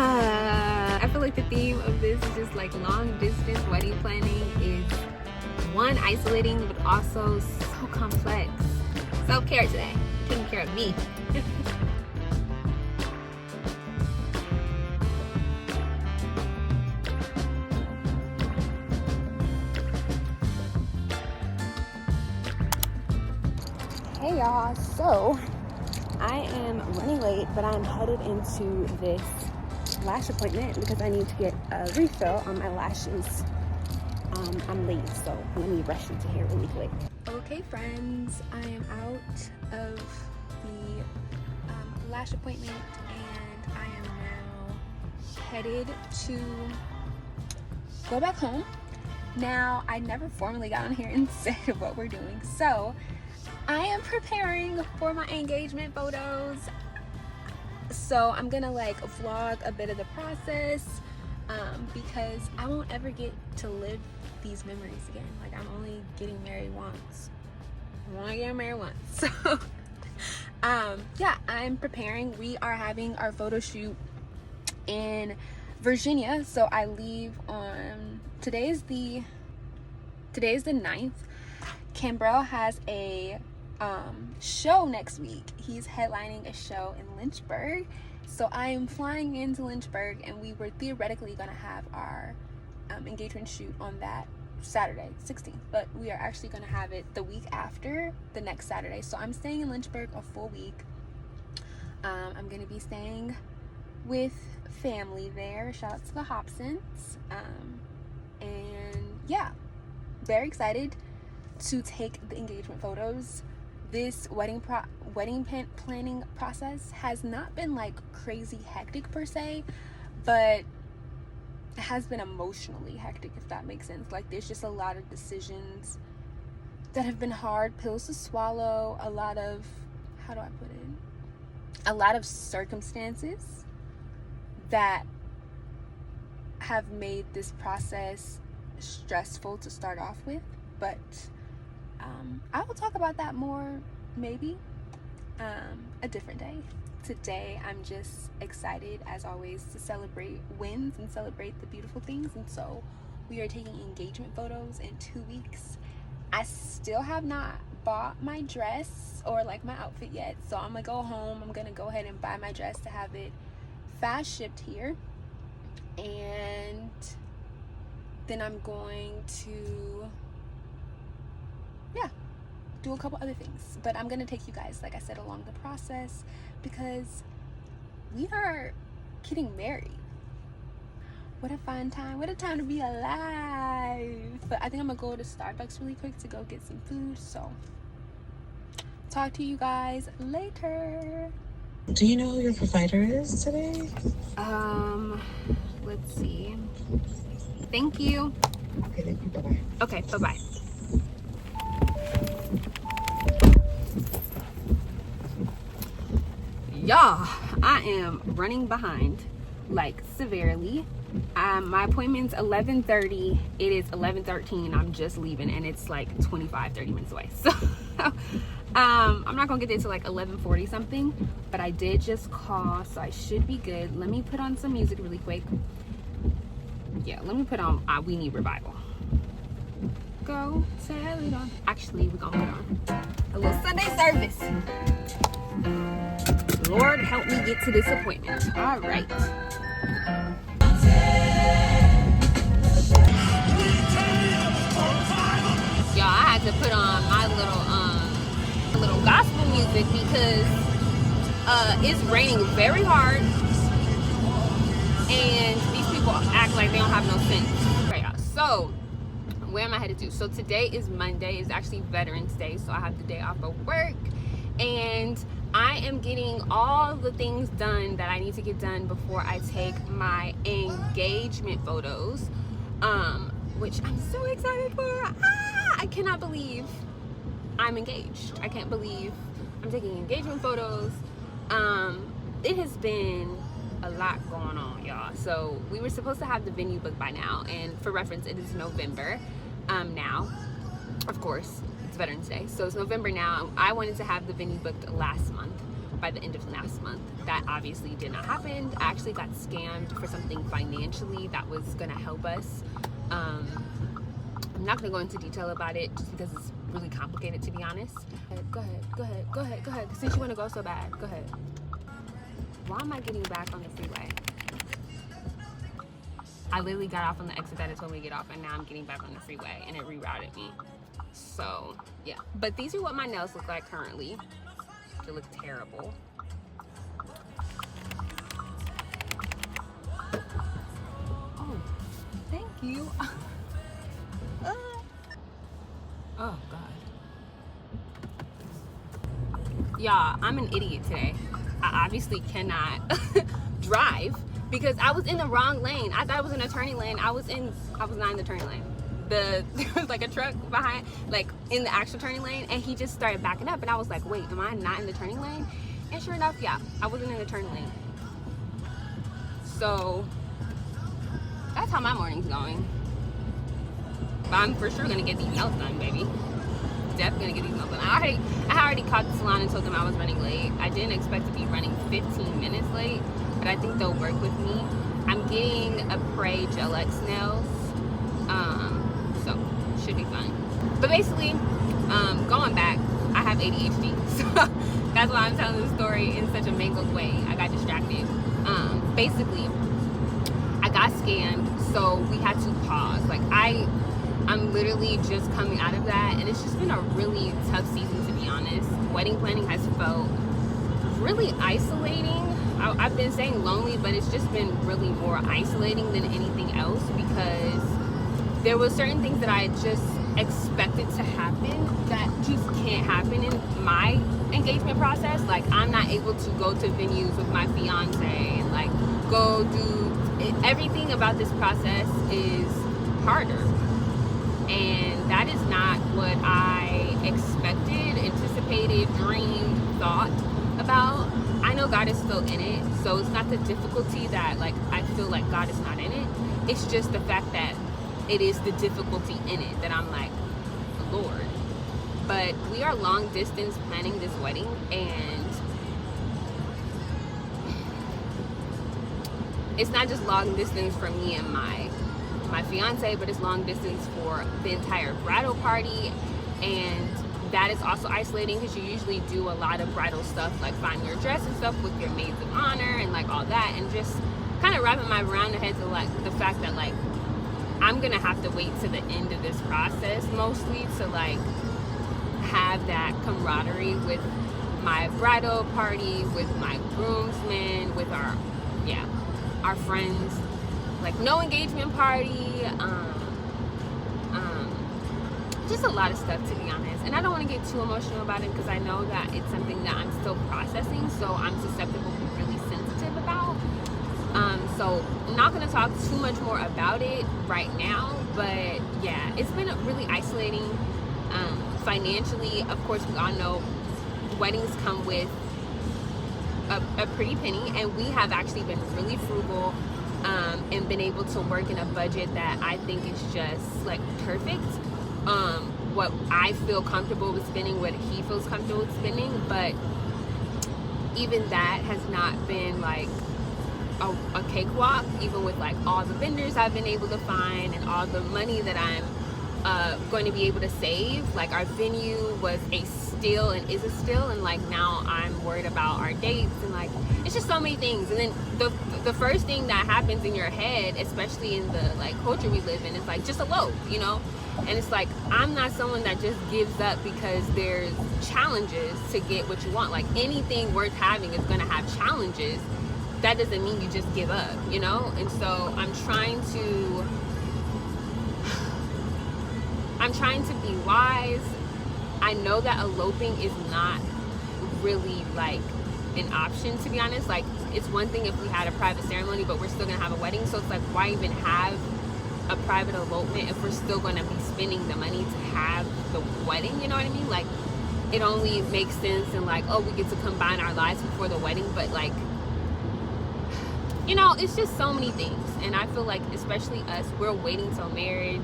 I feel like the theme of this is just like long distance wedding planning is one, isolating, but also so complex. Self-care today, taking care of me. Hey y'all, so I am running late, but I'm headed into this lash appointment because I need to get a refill on my lashes. I'm late, so let me rush into here really quick. Okay friends, I am out of the lash appointment and I am now headed to go back home. Now, I never formally got on here and said what we're doing, so I am preparing for my engagement photos. So I'm gonna like vlog a bit of the process because I won't ever get to live these memories again. Like, I'm only getting married once. So yeah, I'm preparing. We are having our photo shoot in Virginia. So I leave on today's the 9th. Cambrell has a show next week. He's headlining a show in Lynchburg, so I am flying into Lynchburg, and we were theoretically gonna have our engagement shoot on that Saturday 16th, but we are actually gonna have it the week after, the next Saturday. So I'm staying in Lynchburg a full week. I'm gonna be staying with family there. Shout out to the Hobsons. And yeah, very excited to take the engagement photos. This wedding planning process has not been like crazy hectic per se, but it has been emotionally hectic, if that makes sense. Like, there's just a lot of decisions that have been hard pills to swallow, a lot of, how do I put it, a lot of circumstances that have made this process stressful to start off with. But I will talk about that more maybe a different day. Today I'm just excited as always to celebrate wins and celebrate the beautiful things, and so we are taking engagement photos in 2 weeks. I still have not bought my dress or like my outfit yet, so I'm gonna go home. I'm gonna go ahead and buy my dress to have it fast shipped here, and then I'm going to do a couple other things. But I'm gonna take you guys, like I said, along the process because we are getting married. What a fun time, what a time to be alive. But I think I'm gonna go to Starbucks really quick to go get some food, so talk to you guys later. Do you know who your provider is today? Let's see. Thank you. Okay, thank you. Bye-bye. Okay, bye-bye. Y'all, I am running behind, like severely. My appointment's 11:30. It is 11:13. I'm just leaving, and it's like 25-30 minutes away. So I'm not gonna get there till like 11:40 something, but I did just call, so I should be good. Let me put on some music really quick. Yeah, let me put on We Need Revival. Go tell it on. Actually, we're gonna put on a little Sunday service. Lord, help me get to this appointment. All right. Y'all, I had to put on my little gospel music because it's raining very hard, and these people act like they don't have no sense. Okay, y'all. So, where am I headed to? So today is Monday. It's actually Veterans Day, so I have the day off of work, and I am getting all the things done that I need to get done before I take my engagement photos, which I'm so excited for. I cannot believe I'm engaged. I can't believe I'm taking engagement photos. It has been a lot going on, y'all. So we were supposed to have the venue booked by now, and for reference, it is November now. Of course, it's Veterans Day, so it's November now. I wanted to have the venue booked last month, by the end of last month. That obviously did not happen. I actually got scammed for something financially that was gonna help us. I'm not gonna go into detail about it just because it's really complicated, to be honest. Go ahead. Since you wanna go so bad, go ahead. Why am I getting back on the freeway? I literally got off on the exit that it told me to get off, and now I'm getting back on the freeway, and it rerouted me. So, yeah. But these are what my nails look like currently. They look terrible. Oh, thank you. Oh, God. Y'all, I'm an idiot today. I obviously cannot drive because I was in the wrong lane. I thought it was in a turning lane. I was not in the turning lane. There was like a truck behind, like in the actual turning lane, and he just started backing up, and I was like, wait, am I not in the turning lane? And sure enough, yeah, I wasn't in the turning lane. So that's how my morning's going. But I'm for sure gonna get these nails done, baby. Definitely gonna get these nails done. I already called the salon and told them I was running late. I didn't expect to be running 15 minutes late, but I think they'll work with me. I'm getting a Prey Gel X nails, so should be fun. But basically, going back, I have ADHD, so that's why I'm telling the story in such a mangled way. I got distracted. Basically, I got scammed, so we had to pause. Like I'm literally just coming out of that, and it's just been a really tough season, to be honest. Wedding planning has felt really isolating. I've been saying lonely, but it's just been really more isolating than anything else, because there were certain things that I just expected to happen that just can't happen in my engagement process. Like, I'm not able to go to venues with my fiance and like go do it. Everything about this process is harder, and that is not what I expected, anticipated, dreamed, thought about. I know God is still in it, so it's not the difficulty that like I feel like God is not in it. It's just the fact that it is the difficulty in it that I'm like, Lord. But we are long distance planning this wedding, and it's not just long distance for me and my fiance, but it's long distance for the entire bridal party. And that is also isolating, because you usually do a lot of bridal stuff, like find your dress and stuff with your maids of honor and like all that, and just kind of wrapping my around the head to like the fact that like I'm gonna have to wait to the end of this process mostly to like have that camaraderie with my bridal party, with my groomsmen, with our friends. Like, no engagement party, just a lot of stuff, to be honest. And I don't want to get too emotional about it, because I know that it's something that I'm still processing, so I'm susceptible to be really sensitive about. So I'm not going to talk too much more about it right now, but yeah, it's been really isolating. Financially, of course, we all know weddings come with a pretty penny, and we have actually been really frugal, and been able to work in a budget that I think is just like perfect. What I feel comfortable with spending, what he feels comfortable with spending, but even that has not been like a cakewalk, even with like all the vendors I've been able to find and all the money that I'm going to be able to save. Like, our venue was a steal and is a steal, and like now I'm worried about our dates, and like it's just so many things. And then the first thing that happens in your head, especially in the like culture we live in, is like, just elope, you know? And it's like, I'm not someone that just gives up because there's challenges to get what you want. Like, anything worth having is gonna have challenges. That doesn't mean you just give up, you know? And so I'm trying to be wise. I know that eloping is not really like an option, to be honest. Like, it's one thing if we had a private ceremony, but we're still gonna have a wedding. So it's like, why even have a private elopement if we're still gonna be spending the money to have the wedding? You know what I mean? Like, it only makes sense and like, oh, we get to combine our lives before the wedding, but like, you know, it's just so many things. And I feel like, especially us, we're waiting till marriage.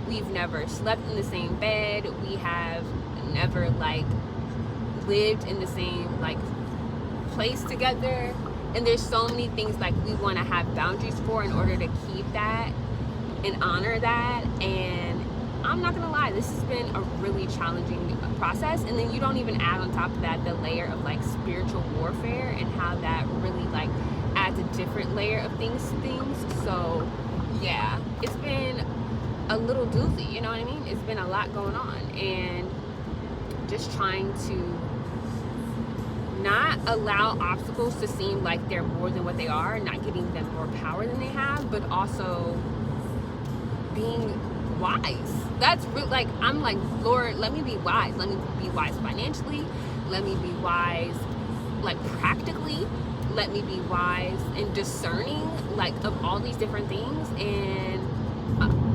We've never slept in the same bed. We have never like lived in the same like place together, and there's so many things like we want to have boundaries for in order to keep that and honor that. And I'm not gonna lie, this has been a really challenging process. And then you don't even add on top of that the layer of like spiritual warfare and how that really like adds a different layer of things. So yeah, it's been a little doozy, you know what I mean? It's been a lot going on, and just trying to not allow obstacles to seem like they're more than what they are, not giving them more power than they have, but also being wise. That's real. Like, I'm like, Lord, let me be wise. Let me be wise financially. Let me be wise, like, practically. Let me be wise and discerning, like, of all these different things. And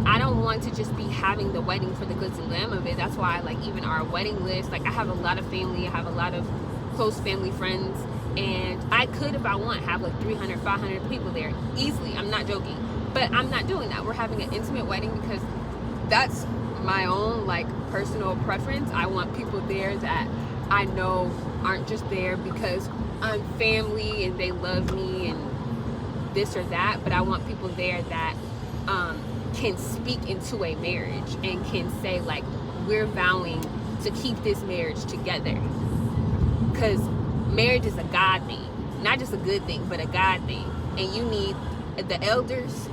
I don't want to just be having the wedding for the goods and glam of it. That's why, like, even our wedding list, like, I have a lot of family. I have a lot of close family friends. And I could, if I want, have, like, 300, 500 people there easily. I'm not joking. But I'm not doing that. We're having an intimate wedding because that's my own, like, personal preference. I want people there that I know aren't just there because I'm family and they love me and this or that, but I want people there that can speak into a marriage and can say, like, we're vowing to keep this marriage together, because marriage is a God thing, not just a good thing, but a God thing. And you need the elders,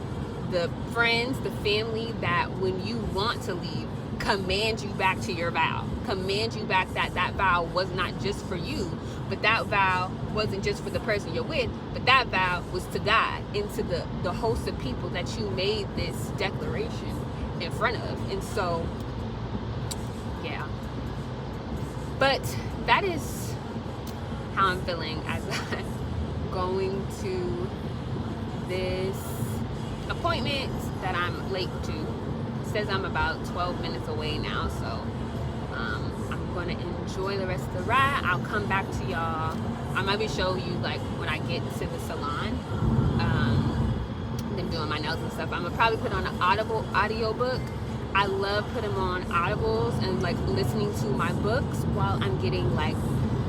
the friends, the family that when you want to leave, command you back to your vow, command you back that that vow was not just for you, but that vow wasn't just for the person you're with, but that vow was to God and to the host of people that you made this declaration in front of. And so, yeah. But that is how I'm feeling as I'm going to this appointment that I'm late to. It says I'm about 12 minutes away now, so I'm gonna enjoy the rest of the ride. I'll come back to y'all. I might be showing you, like, when I get to the salon, them doing my nails and stuff. I'm gonna probably put on an audio book. I love putting on audibles and, like, listening to my books while I'm getting, like,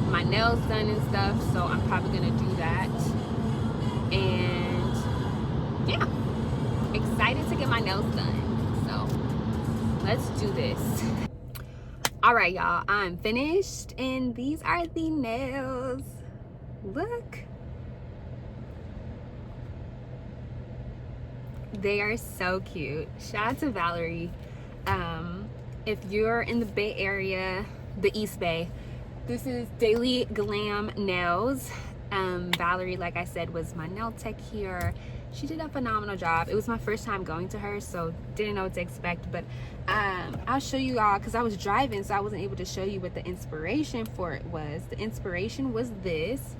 my nails done and stuff. So I'm probably gonna do that. And yeah, excited to get my nails done. So let's do this. All right, y'all, I'm finished, and these are the nails. Look, they are so cute. Shout out to Valerie. If you're in the Bay Area, the East Bay, this is Daily Glam Nails. Valerie, like I said, was my nail tech here. She did a phenomenal job. It was my first time going to her, so didn't know what to expect. But I'll show you all, because I was driving, so I wasn't able to show you what the inspiration for it was. The inspiration was this.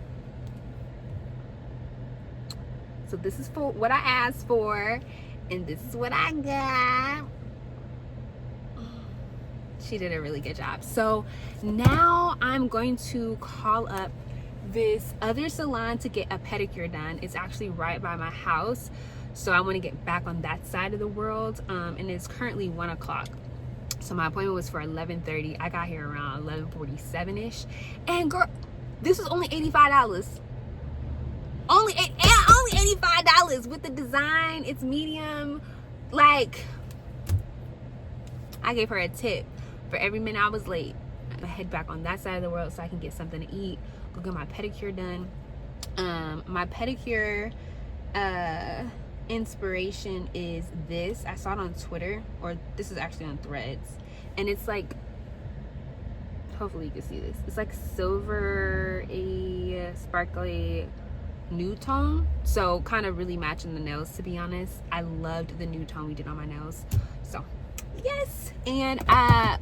So this is for what I asked for, and this is what I got. She did a really good job. So now I'm going to call up this other salon to get a pedicure done. It's actually right by my house, so I want to get back on that side of the world. And it's currently 1 o'clock, so my appointment was for 11:30. I got here around 11:47ish, and girl, this was only $85. Only $85 with the design. It's medium. Like, I gave her a tip for every minute I was late. I'm gonna head back on that side of the world so I can get something to eat, go get my pedicure done. My pedicure inspiration is this. I saw it on Twitter, or this is actually on Threads, and it's like, hopefully you can see this, it's like silver, a sparkly nude tone, so kind of really matching the nails, to be honest. I loved the nude tone we did on my nails, so yes. And I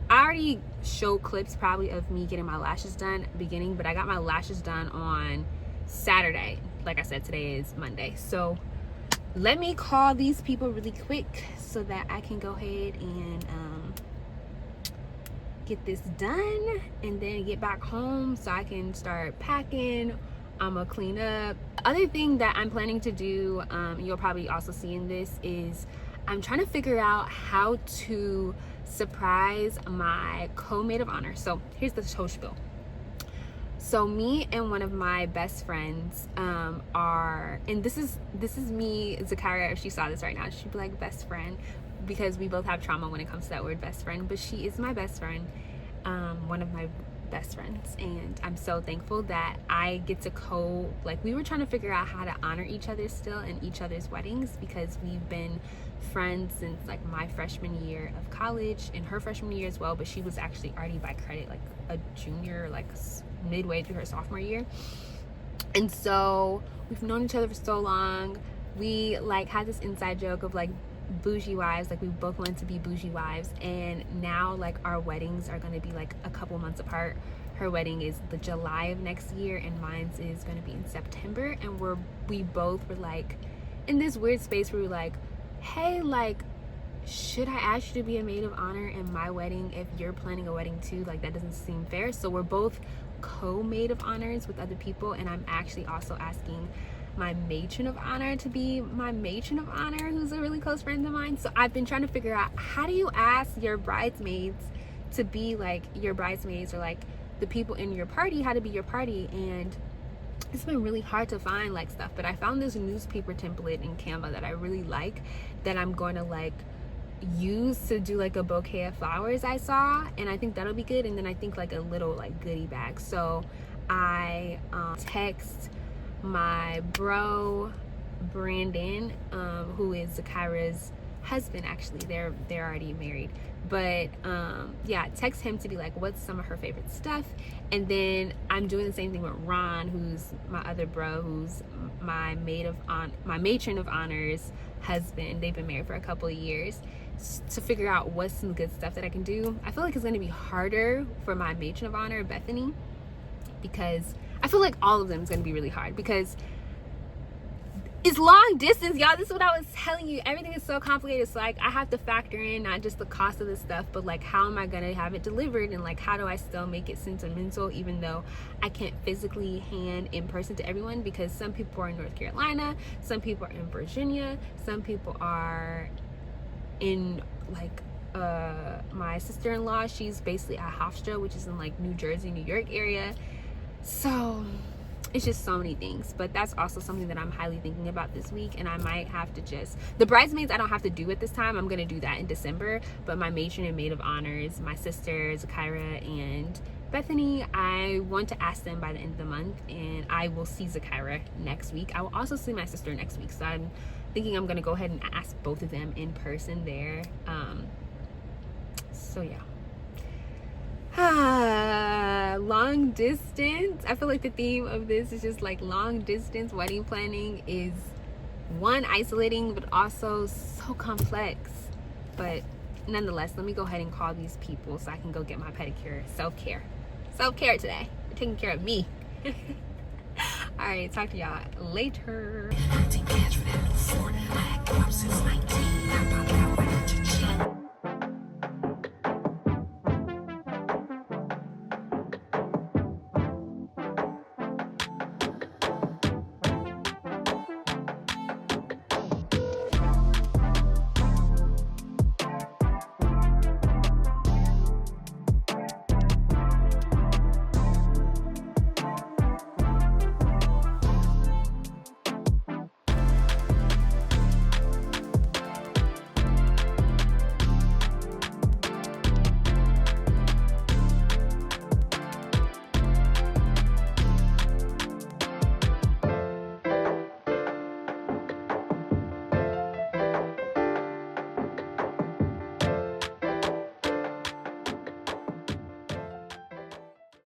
already showed clips probably of me getting my lashes done at the beginning, but I got my lashes done on Saturday. Like I said, today is Monday, so let me call these people really quick so that I can go ahead and get this done and then get back home so I can start packing. I'm gonna clean up. Other thing that I'm planning to do, you'll probably also see in this, is I'm trying to figure out how to surprise my co-maid of honor. So here's the whole spiel. So me and one of my best friends are, and this is me, Zakaria, if she saw this right now, she'd be like best friend, because we both have trauma when it comes to that word best friend, but she is my best friend, one of my best friends, and I'm so thankful that I get to we were trying to figure out how to honor each other still in each other's weddings, because we've been friends since like my freshman year of college and her freshman year as well, but she was actually already by credit like a junior, like midway through her sophomore year. And so we've known each other for so long. We like had this inside joke of like bougie wives, like we both wanted to be bougie wives, and now like our weddings are going to be like a couple months apart. Her wedding is the July of next year and mine's is going to be in September, and we both were like in this weird space where we're like, hey, like, should I ask you to be a maid of honor in my wedding if you're planning a wedding too? Like, that doesn't seem fair. So we're both co-maid of honors with other people, and I'm actually also asking my matron of honor to be my matron of honor, who's a really close friend of mine. So I've been trying to figure out, how do you ask your bridesmaids to be like your bridesmaids, or like the people in your party how to be your party? And it's been really hard to find like stuff, but I found this newspaper template in Canva that I really like, that I'm going to like use to do like a bouquet of flowers I saw, and I think that'll be good. And then I think like a little like goodie bag. So I text my bro Brandon, who is Zakira's husband. Actually, they're already married, but yeah, text him to be like, what's some of her favorite stuff. And then I'm doing the same thing with Ron, who's my other bro, who's my matron of honor's husband. They've been married for a couple of years, to figure out what's some good stuff that I can do. I feel like it's going to be harder for my matron of honor, Bethany, because I feel like all of them is going to be really hard, because it's long distance, y'all. This is what I was telling you. Everything is so complicated. So like I have to factor in not just the cost of this stuff, but like how am I gonna have it delivered, and like how do I still make it sentimental, even though I can't physically hand in person to everyone, because some people are in North Carolina, some people are in Virginia, some people are in like my sister-in-law, she's basically at Hofstra, which is in like New Jersey, New York area. So it's just so many things, but that's also something that I'm highly thinking about this week. And I might have to the bridesmaids I don't have to do at this time, I'm gonna do that in December, but my matron and maid of honors, my sisters Zakira and Bethany, I want to ask them by the end of the month, and I will see Zakira next week. I will also see my sister next week, so I'm thinking I'm gonna go ahead and ask both of them in person there. So yeah. Long distance. I feel like the theme of this is just like long distance wedding planning is, one, isolating, but also so complex. But nonetheless, let me go ahead and call these people so I can go get my pedicure. Self-care today. You're taking care of me. All right, talk to y'all later.